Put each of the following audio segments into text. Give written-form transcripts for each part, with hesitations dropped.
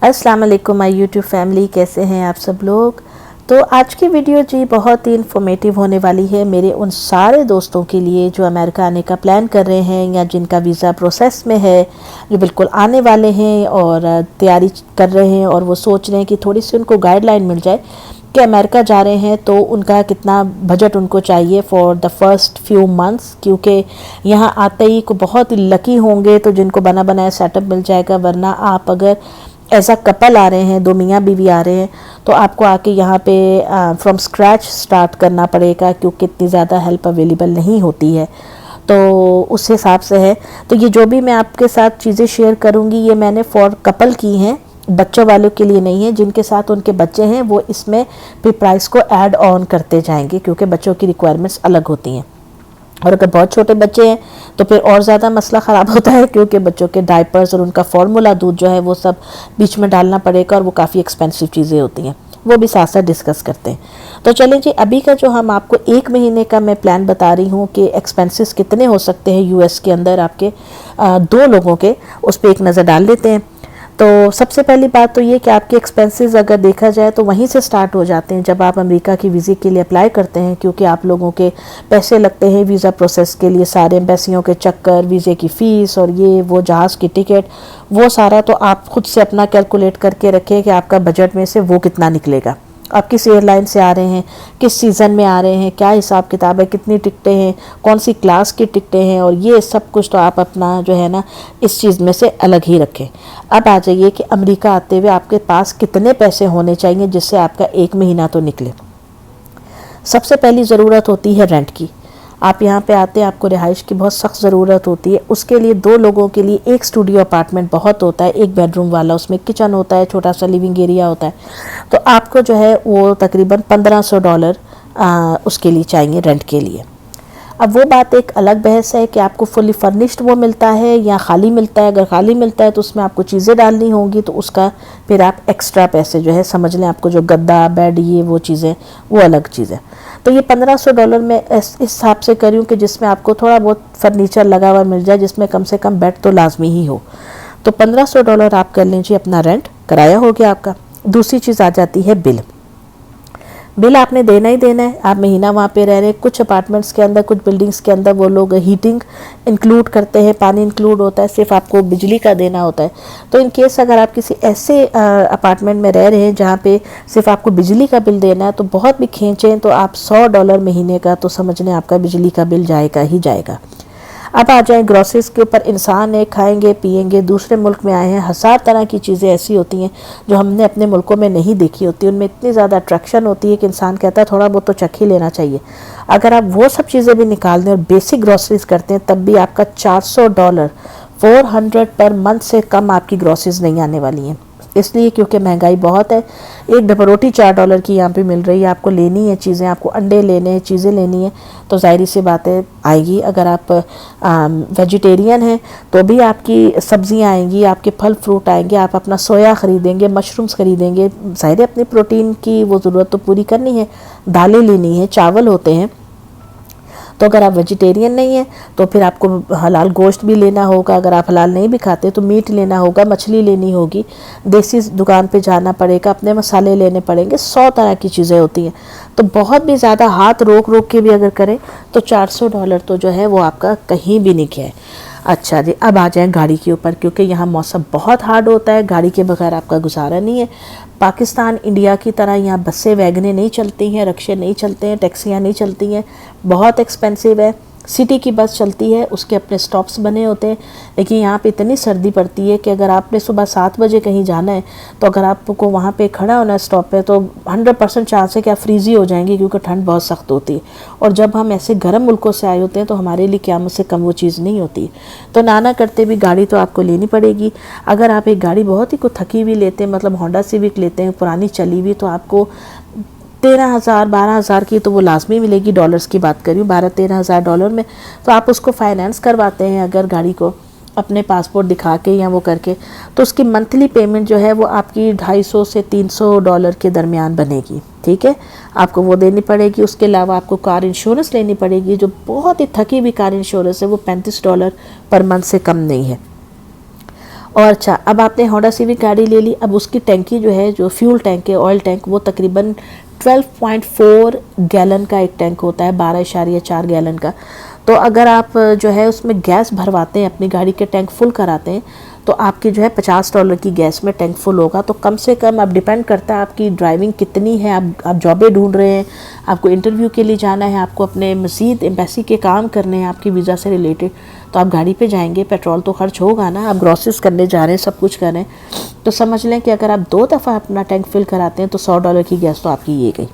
अस्सलाम वालेकुम my YouTube family, कैसे हैं आप सब लोग। तो आज की वीडियो जी बहुत ही इन्फॉर्मेटिव होने वाली है मेरे उन सारे दोस्तों के लिए जो अमेरिका आने का प्लान कर रहे हैं या जिनका वीज़ा प्रोसेस में है, जो बिल्कुल आने वाले हैं और तैयारी कर रहे हैं और वो सोच रहे हैं कि थोड़ी सी उनको गाइडलाइन मिल जाए कि अमेरिका जा रहे हैं तो उनका कितना बजट उनको चाहिए for the first few months. क्योंकि यहाँ आते ही को बहुत ही लकी होंगे तो जिनको बना बनाया सेटअप मिल जाएगा, वरना आप अगर एज अ कपल आ रहे हैं, दो मियाँ बीवी आ रहे हैं, तो आपको आके यहाँ पे फ्रॉम स्क्रैच स्टार्ट करना पड़ेगा क्योंकि इतनी ज़्यादा हेल्प अवेलेबल नहीं होती है। तो उस हिसाब से है। तो ये जो भी मैं आपके साथ चीज़ें शेयर करूँगी ये मैंने फॉर कपल की हैं, बच्चों वालों के लिए नहीं है। जिनके साथ उनके बच्चे हैं वो इसमें फिर प्राइस को ऐड ऑन करते जाएंगे क्योंकि बच्चों की रिक्वायरमेंट्स अलग होती हैं। और अगर बहुत छोटे बच्चे हैं तो फिर और ज़्यादा मसला ख़राब होता है क्योंकि बच्चों के डायपर्स और उनका फार्मूला दूध जो है वो सब बीच में डालना पड़ेगा और वो काफ़ी एक्सपेंसिव चीज़ें होती हैं, वो भी साथ साथ डिस्कस करते हैं। तो चलें जी, अभी का जो हम आपको 1 महीने का मैं प्लान बता रही हूँ कि एक्सपेंसेस कितने हो सकते हैं यूएस के अंदर आपके 2 लोगों के, उस पर एक नज़र डाल लेते हैं। तो सबसे पहली बात तो ये कि आपके एक्सपेंसेस अगर देखा जाए तो वहीं से स्टार्ट हो जाते हैं जब आप अमेरिका की वीज़े के लिए अप्लाई करते हैं, क्योंकि आप लोगों के पैसे लगते हैं वीज़ा प्रोसेस के लिए, सारे एम्बेसियों के चक्कर, वीज़े की फ़ीस और ये वो जहाज़ की टिकट, वो सारा तो आप खुद से अपना कैलकुलेट करके रखें कि आपका बजट में से वो कितना निकलेगा। आप किस एयरलाइन से आ रहे हैं, किस सीज़न में आ रहे हैं, क्या हिसाब किताब है, कितनी टिकटें हैं, कौन सी क्लास की टिकटें हैं, और ये सब कुछ तो आप अपना जो है ना इस चीज़ में से अलग ही रखें। अब आ जाइए कि अमेरिका आते हुए आपके पास कितने पैसे होने चाहिए जिससे आपका 1 महीना तो निकले। सबसे पहली ज़रूरत होती है रेंट की। आप यहाँ पे आते हैं, आपको रिहाइश की बहुत सख्त ज़रूरत होती है। उसके लिए 2 लोगों के लिए एक स्टूडियो अपार्टमेंट बहुत होता है, 1 बेडरूम वाला, उसमें किचन होता है, छोटा सा लिविंग एरिया होता है। तो आपको जो है वो तकरीबन $1500 उसके लिए चाहिए रेंट के लिए। अब वो बात एक अलग बहस है कि आपको फुली फर्निश्ड वो मिलता है या खाली मिलता है। अगर खाली मिलता है तो उसमें आपको चीज़ें डालनी होंगी, तो उसका फिर आप एक्स्ट्रा पैसे जो है समझ लें, आपको जो गद्दा बेड ये वो चीज़ें वो अलग चीज़ है। तो ये $1500 में इस हिसाब से करूँ कि जिसमें आपको थोड़ा बहुत फर्नीचर लगा हुआ मिल जाए, जिसमें कम से कम बेड तो लाजमी ही हो। तो $1500 आप कर लीजिए अपना रेंट, किराया हो गया आपका। दूसरी चीज़ आ जाती है बिल। बिल आपने देना ही देना है, आप महीना वहाँ पे रह रहे हैं। कुछ अपार्टमेंट्स के अंदर, कुछ बिल्डिंग्स के अंदर वो लोग हीटिंग इंक्लूड करते हैं, पानी इंक्लूड होता है, सिर्फ आपको बिजली का देना होता है। तो इन केस अगर आप किसी ऐसे अपार्टमेंट में रह रहे हैं जहाँ पे सिर्फ आपको बिजली का बिल देना है, तो बहुत भी खींचें तो आप $100 महीने का तो समझ लें आपका बिजली का बिल जाएगा ही जाएगा। अब आ जाए ग्रोसरीज के ऊपर। इंसान है, खाएंगे पिएंगे, दूसरे मुल्क में आए हैं, 1000 तरह की चीज़ें ऐसी होती हैं जो हमने अपने मुल्कों में नहीं देखी होती। उनमें इतनी ज़्यादा अट्रैक्शन होती है कि इंसान कहता है थोड़ा बहुत तो चख ही लेना चाहिए। अगर आप वो सब चीज़ें भी निकाल दें और बेसिक ग्रोसरीज करते हैं तब भी आपका $400 400 पर मंथ से कम आपकी ग्रोसरीज नहीं आने वाली हैं। इसलिए क्योंकि महंगाई बहुत है। एक डब्बा रोटी $4 की यहाँ पे मिल रही है, आपको लेनी है चीज़ें, आपको अंडे लेने हैं, चीज़ें लेनी है, तो ज़ाहिर सी बातें आएगी। अगर आप वेजिटेरियन हैं तो भी आपकी सब्जियाँ आएंगी, आपके फल फ्रूट आएंगे, आप अपना सोया ख़रीदेंगे, मशरूम्स ख़रीदेंगे, ज़ाहिर है अपनी प्रोटीन की वो ज़रूरत तो पूरी करनी है, दालें लेनी है, चावल होते हैं। तो अगर आप वेजिटेरियन नहीं हैं तो फिर आपको हलाल गोश्त भी लेना होगा। अगर आप हलाल नहीं भी खाते तो मीट लेना होगा, मछली लेनी होगी, देसी दुकान पे जाना पड़ेगा, अपने मसाले लेने पड़ेंगे, 100 तरह की चीज़ें होती हैं। तो बहुत भी ज़्यादा हाथ रोक रोक के भी अगर करें तो $400 तो जो है वो आपका कहीं भी नहीं गया है। अच्छा जी, अब आ जाए गाड़ी के ऊपर, क्योंकि यहाँ मौसम बहुत हार्ड होता है, गाड़ी के बगैर आपका गुजारा नहीं है। पाकिस्तान इंडिया की तरह यहाँ बसें वैगनें नहीं चलती हैं, रिक्शे नहीं चलते हैं, टैक्सियाँ नहीं चलती हैं, बहुत एक्सपेंसिव है। सिटी की बस चलती है, उसके अपने स्टॉप्स बने होते हैं, लेकिन यहाँ पे इतनी सर्दी पड़ती है कि अगर आपने सुबह 7 बजे कहीं जाना है तो अगर आपको वहाँ पे खड़ा होना है स्टॉप पे तो 100% चांस है कि आप फ्रीज़ी हो जाएंगे क्योंकि ठंड बहुत सख्त होती है। और जब हम ऐसे गर्म मुल्कों से आए होते हैं तो हमारे लिए क़यामत से कम वो चीज़ नहीं होती। तो नाना करते भी गाड़ी तो आपको लेनी पड़ेगी। अगर आप एक गाड़ी बहुत ही को थकी हुई लेते हैं, मतलब होंडा सिविक लेते हैं पुरानी चली हुई, तो आपको 13,000 12,000 की तो वो लाजमी मिलेगी। डॉलर्स की बात करूँ, 12-13,000 में तो आप उसको फाइनेंस करवाते हैं अगर गाड़ी को अपने पासपोर्ट दिखा के या वो करके, तो उसकी मंथली पेमेंट जो है वो आपकी $250 से $300 के दरमियान बनेगी। ठीक है, आपको वो देनी पड़ेगी। उसके अलावा आपको कार इंश्योरेंस लेनी पड़ेगी, जो बहुत ही थकी हुई कार इंश्योरेंस है वो $35 पर मंथ से कम नहीं है। और अच्छा, अब आपने होंडा सिविक गाड़ी ले ली, अब उसकी टैंकी जो है, जो फ्यूल टैंक है, ऑयल टैंक, वो तकरीबन 12.4 गैलन का एक टैंक होता है, 12.4 गैलन का। तो अगर आप जो है उसमें गैस भरवाते हैं, अपनी गाड़ी के टैंक फुल कराते हैं, तो आपकी जो है $50 की गैस में टैंक फुल होगा। तो कम से कम, अब डिपेंड करता है आपकी ड्राइविंग कितनी है, आप जॉबें ढूंढ रहे हैं, आपको इंटरव्यू के लिए जाना है, आपको अपने मज़ीद एम्बेसी के काम करने हैं आपकी वीज़ा से रिलेटेड, तो आप गाड़ी पे जाएंगे, पेट्रोल तो खर्च होगा ना, आप ग्रॉसरीज करने जा रहे हैं, सब कुछ कर रहे हैं। तो समझ लें कि अगर आप 2 दफ़ा अपना टैंक फिल कराते हैं तो $100 की गैस तो आपकी ये गई।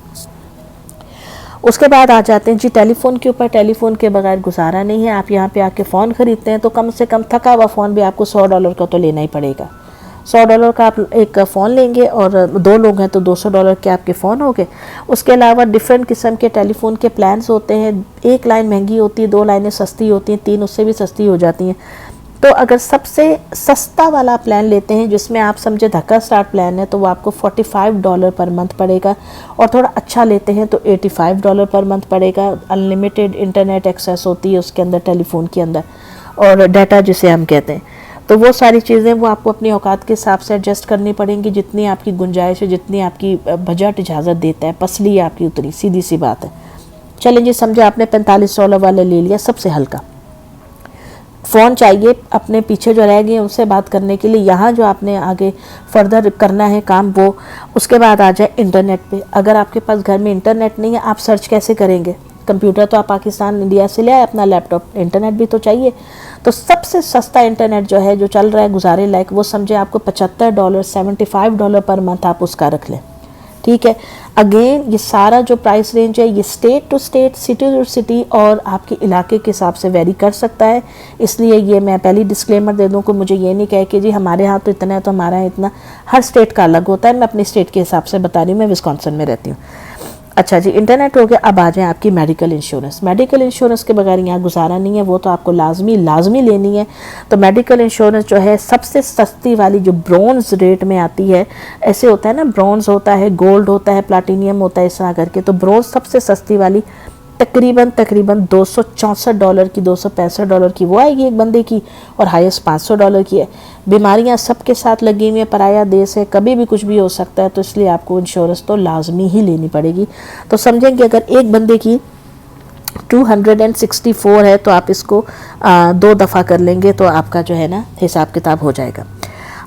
उसके बाद आ जाते हैं जी टेलीफोन के ऊपर। टेलीफोन के बगैर गुजारा नहीं है। आप यहाँ पे आके फ़ोन ख़रीदते हैं तो कम से कम थका हुआ फ़ोन भी आपको $100 का तो लेना ही पड़ेगा। $100 का आप एक फ़ोन लेंगे, और 2 लोग हैं तो $200 के आपके फ़ोन हो गए। उसके अलावा डिफरेंट किस्म के टेलीफोन के प्लान्स होते हैं। 1 लाइन महंगी होती है, 2 लाइनें सस्ती होती हैं, 3 उससे भी सस्ती हो जाती हैं। तो अगर सबसे सस्ता वाला प्लान लेते हैं, जिसमें आप समझे धक्का स्टार्ट प्लान है, तो वो आपको $45 पर मंथ पड़ेगा। और थोड़ा अच्छा लेते हैं तो $85 पर मंथ पड़ेगा। अनलिमिटेड इंटरनेट एक्सेस होती है उसके अंदर, टेलीफोन के अंदर, और डाटा जिसे हम कहते हैं। तो वो सारी चीज़ें वो आपको अपनी औकात के हिसाब से एडजस्ट करनी पड़ेंगी, जितनी आपकी गुंजाइश है, जितनी आपकी बजट इजाज़त देता है। पसली है आपकी उतनी, सीधी सी बात है। चलें जी, समझे आपने $45 वाला ले लिया, सबसे हल्का फ़ोन चाहिए अपने पीछे जो रह गए उनसे बात करने के लिए। यहाँ जो आपने आगे फर्दर करना है काम, वो उसके बाद आ जाए इंटरनेट पे। अगर आपके पास घर में इंटरनेट नहीं है, आप सर्च कैसे करेंगे? कंप्यूटर तो आप पाकिस्तान, इंडिया से ले आए, अपना लैपटॉप, इंटरनेट भी तो चाहिए। तो सबसे सस्ता इंटरनेट जो है, जो चल रहा है गुजारे लायक, वो समझे आपको $75, $75 पर मंथ आप उसका रख लें। ठीक है। अगेन ये सारा जो प्राइस रेंज है, ये state to state, city to city और आपके इलाके के हिसाब से वेरी कर सकता है। इसलिए ये मैं पहली डिस्क्लेमर दे दूं कि मुझे ये नहीं कहे कि जी हमारे यहाँ तो इतना है तो हमारा यहाँ इतना। हर स्टेट का अलग होता है। मैं अपनी स्टेट के हिसाब से बता रही हूँ, मैं विस्कॉन्सिन में रहती हूँ। अच्छा जी, इंटरनेट हो गया। अब आ जाए आपकी मेडिकल इंश्योरेंस। मेडिकल इंश्योरेंस के बगैर यहाँ गुजारा नहीं है, वो तो आपको लाजमी लेनी है। तो मेडिकल इंश्योरेंस जो है सबसे सस्ती वाली, जो ब्रॉन्ज रेट में आती है, ऐसे होता है ना, ब्रॉन्ज होता है, गोल्ड होता है, प्लाटिनियम होता है, इस तरह करके। तो ब्रॉन्ज सबसे सस्ती वाली तकरीबन $264 की, $265 की वो आएगी एक बंदे की, और हाईएस्ट $500 की है। बीमारियां सबके साथ लगी हुई है, पराया देश है, कभी भी कुछ भी हो सकता है, तो इसलिए आपको इंश्योरेंस तो लाजमी ही लेनी पड़ेगी। तो समझेंगे अगर एक बंदे की 264 है तो आप इसको 2 दफ़ा कर लेंगे तो आपका जो है ना हिसाब किताब हो जाएगा।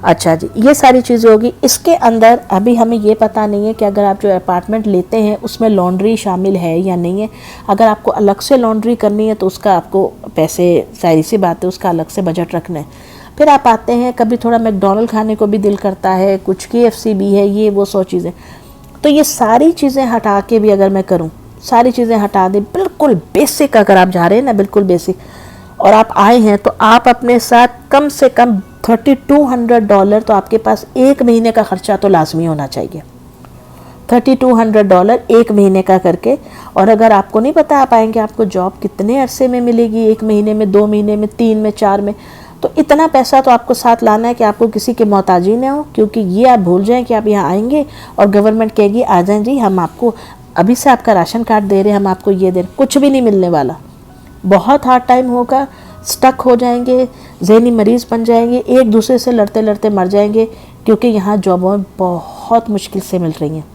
अच्छा जी, ये सारी चीज़ें होगी। इसके अंदर अभी हमें ये पता नहीं है कि अगर आप जो अपार्टमेंट लेते हैं उसमें लॉन्ड्री शामिल है या नहीं है। अगर आपको अलग से लॉन्ड्री करनी है तो उसका आपको पैसे, सारी सी बात है, उसका अलग से बजट रखना है। फिर आप आते हैं, कभी थोड़ा मैकडोनल्ड खाने को भी दिल करता है, कुछ KFC भी है, ये वो 100 चीज़ें। तो ये सारी चीज़ें हटा के भी अगर मैं करूँ, सारी चीज़ें हटा दें, बिल्कुल बेसिक अगर आप जा रहे हैं ना, बिल्कुल बेसिक, और आप आए हैं, तो आप अपने साथ कम से कम $3200 तो आपके पास एक महीने का खर्चा तो लाजमी होना चाहिए। $3200 एक महीने का करके। और अगर आपको नहीं पता आप आएंगे आपको जॉब कितने अरसे में मिलेगी, 1 महीने में, 2 महीने में, 3 में, 4 में, तो इतना पैसा तो आपको साथ लाना है कि आपको किसी के मोहताजी न हो। क्योंकि ये आप भूल जाएं कि आप यहाँ आएंगे और गवर्नमेंट कहेगी आ जाएं जी, हम आपको अभी से आपका राशन कार्ड दे रहे हैं, हम आपको ये दे रहे, कुछ भी नहीं मिलने वाला। बहुत हार्ड टाइम होगा, स्टक हो जाएंगे, ज़हनी मरीज़ बन जाएंगे, एक दूसरे से लड़ते लड़ते मर जाएंगे, क्योंकि यहाँ जॉबें बहुत मुश्किल से मिल रही हैं।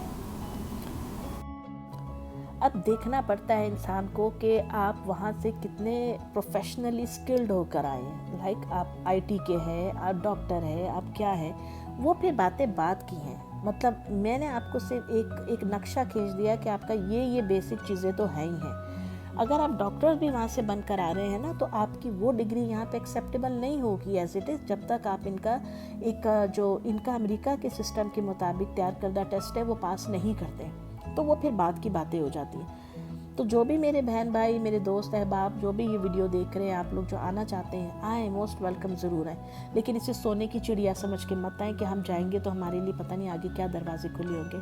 अब देखना पड़ता है इंसान को कि आप वहाँ से कितने प्रोफेशनली स्किल्ड होकर आए हैं। लाइक आप IT के हैं, आप डॉक्टर हैं, आप क्या हैं, वो फिर बातें बात की हैं। मतलब मैंने आपको सिर्फ एक नक्शा खींच दिया कि आपका ये बेसिक चीज़ें तो हैं ही हैं। अगर आप डॉक्टर भी वहाँ से बनकर आ रहे हैं ना, तो आपकी वो डिग्री यहाँ पे एक्सेप्टेबल नहीं होगी एज इट इज़, जब तक आप इनका अमेरिका के सिस्टम के मुताबिक तैयार करदा टेस्ट है वो पास नहीं करते। तो वो फिर बाद की बातें हो जाती हैं। तो जो भी मेरे बहन भाई, मेरे दोस्त अहबाब, जो भी ये वीडियो देख रहे हैं, आप लोग जो आना चाहते हैं आएँ, मोस्ट वेलकम ज़रूर आएँ। लेकिन इसे सोने की चिड़िया समझ के मत आएँ कि हम जाएंगे तो हमारे लिए पता नहीं आगे क्या दरवाजे खुले होंगे।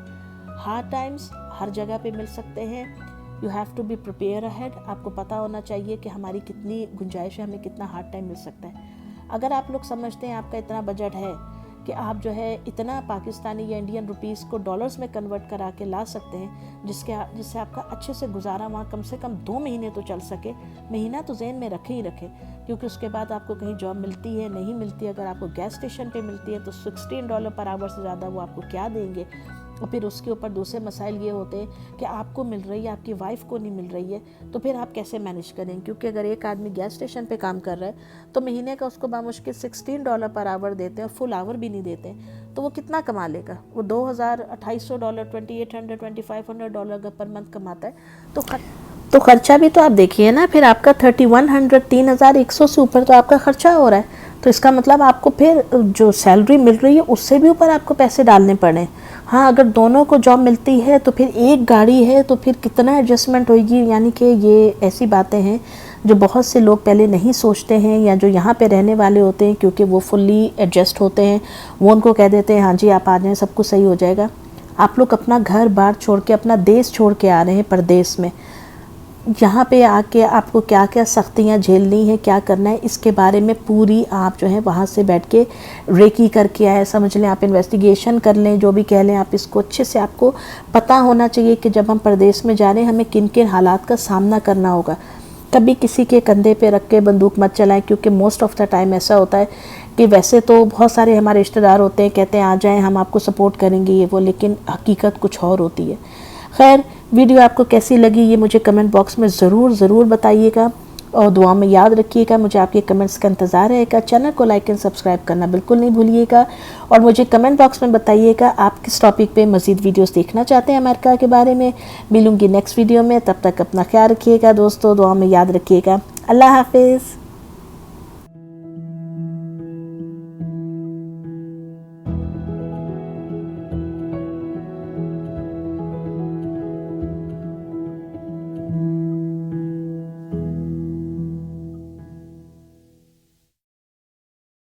हार्ड टाइम्स हर जगह पे मिल सकते हैं। You have to be prepare ahead. आपको पता होना चाहिए कि हमारी कितनी गुंजाइश है, हमें कितना हार्ड टाइम मिल सकता है। अगर आप लोग समझते हैं आपका इतना बजट है कि आप जो है इतना पाकिस्तानी या इंडियन रुपीस को डॉलर्स में कन्वर्ट करा के ला सकते हैं जिससे आपका अच्छे से गुजारा वहाँ कम से कम 2 महीने तो चल सके। महीना तो ज़हन में रखे ही रखें, क्योंकि उसके बाद आपको कहीं जॉब मिलती है नहीं मिलती है। अगर आपको गैस स्टेशन पे मिलती है तो $16 पर आवर से ज़्यादा वो आपको क्या देंगे। और फिर उसके ऊपर दूसरे मसाइल ये होते हैं कि आपको मिल रही है, आपकी वाइफ को नहीं मिल रही है, तो फिर आप कैसे मैनेज करें। क्योंकि अगर एक आदमी गैस स्टेशन पे काम कर रहा है तो महीने का उसको बामुश्किल $16 पर आवर देते हैं, फुल आवर भी नहीं देते, तो वो कितना कमा लेगा। वो $2,200 $2,800 $2,500 पर मंथ कमाता है। तो खर्चा भी तो आप देखिए ना, फिर आपका 3,100 3,100 से ऊपर तो आपका खर्चा हो रहा है। तो इसका मतलब आपको फिर जो सैलरी मिल रही है उससे भी ऊपर आपको पैसे डालने पड़े। हाँ, अगर दोनों को जॉब मिलती है तो फिर एक गाड़ी है तो फिर कितना एडजस्टमेंट होगी। यानी कि ये ऐसी बातें हैं जो बहुत से लोग पहले नहीं सोचते हैं, या जो यहाँ पे रहने वाले होते हैं क्योंकि वो फुल्ली एडजस्ट होते हैं, वो उनको कह देते हैं हाँ जी आप आ जाएँ, सब कुछ सही हो जाएगा। आप लोग अपना घर बार छोड़ के, अपना देश छोड़ के आ रहे हैं परदेश में। यहाँ पे आके आपको क्या क्या सख्तियाँ झेलनी है, क्या करना है, इसके बारे में पूरी आप जो है वहाँ से बैठ के रेकी करके आए, समझ लें, आप इन्वेस्टिगेशन कर लें, जो भी कह लें आप, इसको अच्छे से आपको पता होना चाहिए कि जब हम परदेश में जा रहे हैं हमें किन किन हालात का सामना करना होगा। कभी किसी के कंधे पे रख के बंदूक मत चलाएं, क्योंकि मोस्ट ऑफ द टाइम ऐसा होता है कि वैसे तो बहुत सारे हमारे रिश्तेदार होते हैं, कहते हैं आ जाएँ हम आपको सपोर्ट करेंगे ये वो, लेकिन हकीकत कुछ और होती है। खैर, वीडियो आपको कैसी लगी ये मुझे कमेंट बॉक्स में ज़रूर बताइएगा, और दुआ में याद रखिएगा। मुझे आपके कमेंट्स का इंतज़ार रहेगा। चैनल को लाइक एंड सब्सक्राइब करना बिल्कुल नहीं भूलिएगा, और मुझे कमेंट बॉक्स में बताइएगा आप किस टॉपिक पे मज़ीद वीडियोस देखना चाहते हैं अमेरिका के बारे में। मिलूँगी नेक्स्ट वीडियो में, तब तक अपना ख्याल रखिएगा दोस्तों, दुआ में याद रखिएगा। अल्लाह हाफिज़।